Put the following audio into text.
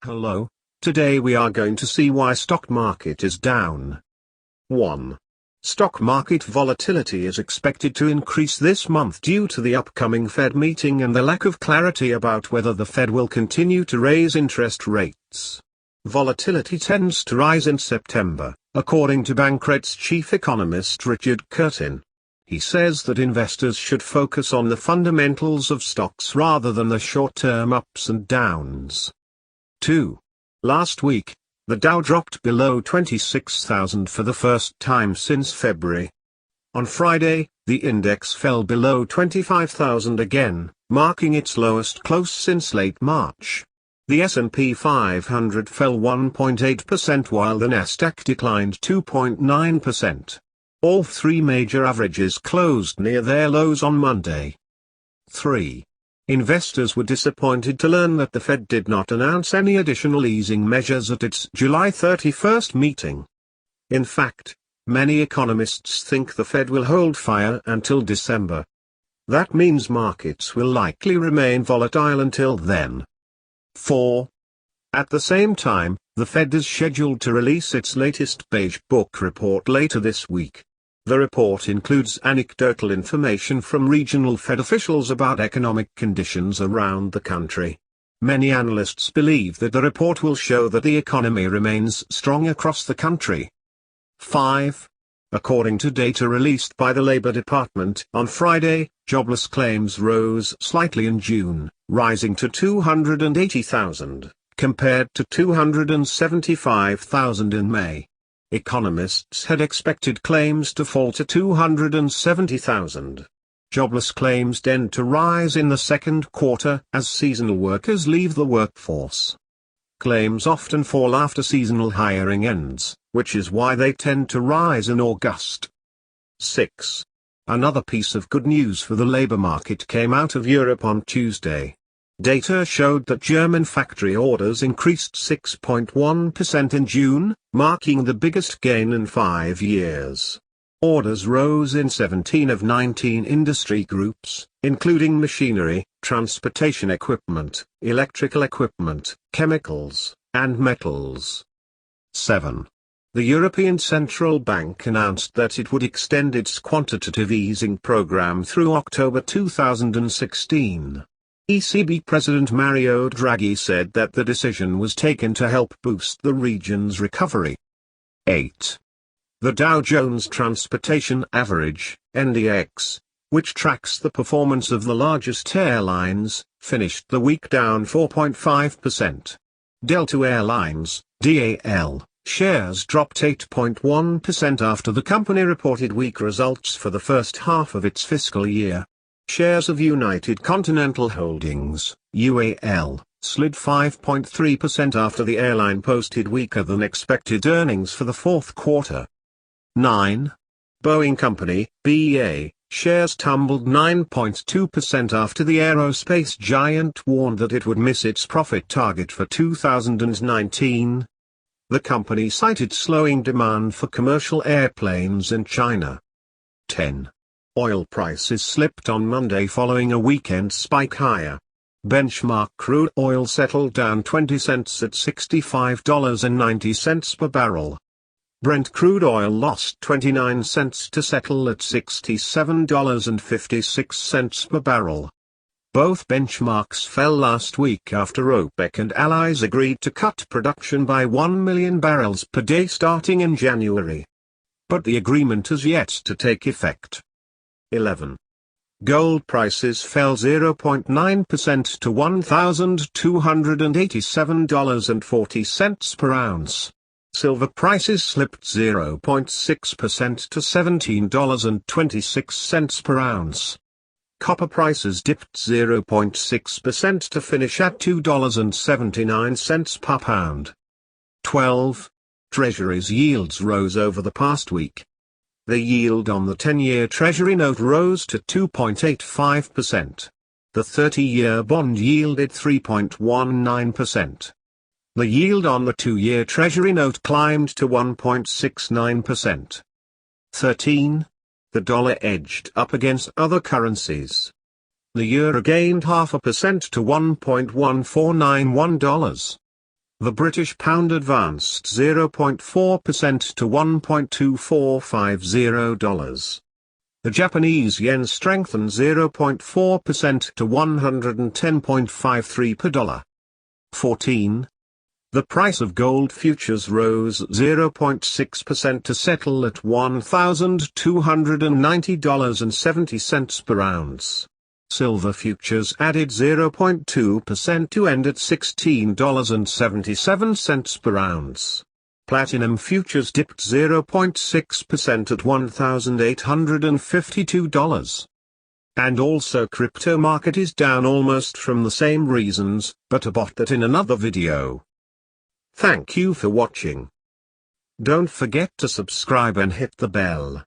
Hello, today we are going to see why stock market is down. 1. Stock market volatility is expected to increase this month due to the upcoming Fed meeting and the lack of clarity about whether the Fed will continue to raise interest rates. Volatility tends to rise in September, according to Bankrte's chief economist Richard Curtin. He says that investors should focus on the fundamentals of stocks rather than the short-term ups and downs. 2. Last week, the Dow dropped below 26,000 for the first time since February. On Friday, the index fell below 25,000 again, marking its lowest close since late March. The S&P 500 fell 1.8% while the Nasdaq declined 2.9%. All three major averages closed near their lows on Monday. 3. Investors were disappointed to learn that the Fed did not announce any additional easing measures at its July 31st meeting. In fact, many economists think the Fed will hold fire until December. That means markets will likely remain volatile until then. 4. At the same time, the Fed is scheduled to release its latest Beige Book report later this week. The report includes anecdotal information from regional Fed officials about economic conditions around the country. Many analysts believe that the report will show that the economy remains strong across the country. 5. According to data released by the Labor Department on Friday, jobless claims rose slightly in June, rising to 280,000, compared to 275,000 in May. Economists had expected claims to fall to 270,000. Jobless claims tend to rise in the second quarter as seasonal workers leave the workforce. Claims often fall after seasonal hiring ends, which is why they tend to rise in August. 6. Another piece of good news for the labor market came out of Europe on Tuesday. Data showed that German factory orders increased 6.1% in June, marking the biggest gain in 5 years. Orders rose in 17 of 19 industry groups, including machinery, transportation equipment, electrical equipment, chemicals, and metals. 7. The European Central Bank announced that it would extend its quantitative easing program through October 2016. ECB President Mario Draghi said that the decision was taken to help boost the region's recovery. 8. The Dow Jones Transportation Average, NDX, which tracks the performance of the largest airlines, finished the week down 4.5%. Delta Airlines, DAL, shares dropped 8.1% after the company reported weak results for the first half of its fiscal year. Shares of United Continental Holdings, UAL, slid 5.3% after the airline posted weaker than expected earnings for the fourth quarter. 9. Boeing Company, BA, shares tumbled 9.2% after the aerospace giant warned that it would miss its profit target for 2019. The company cited slowing demand for commercial airplanes in China. 10. Oil prices slipped on Monday following a weekend spike higher. Benchmark crude oil settled down 20 cents at $65.90 per barrel. Brent crude oil lost 29 cents to settle at $67.56 per barrel. Both benchmarks fell last week after OPEC and allies agreed to cut production by 1 million barrels per day starting in January. But the agreement has yet to take effect. 11. Gold prices fell 0.9% to $1,287.40 per ounce. Silver prices slipped 0.6% to $17.26 per ounce. Copper prices dipped 0.6% to finish at $2.79 per pound. 12. Treasuries yields rose over the past week. The yield on the 10-year Treasury note rose to 2.85%. The 30-year bond yielded 3.19%. The yield on the 2-year Treasury note climbed to 1.69%. 13. The dollar edged up against other currencies. The euro gained 0.5% to $1.1491. The British pound advanced 0.4% to $1.2450. The Japanese yen strengthened 0.4% to 110.53 per dollar. 14. The price of gold futures rose 0.6% to settle at $1,290.70 per ounce. Silver futures added 0.2% to end at $16.77 per ounce. Platinum futures dipped 0.6% at $1,852. And also crypto market is down almost from the same reasons, but about that in another video. Thank you for watching. Don't forget to subscribe and hit the bell.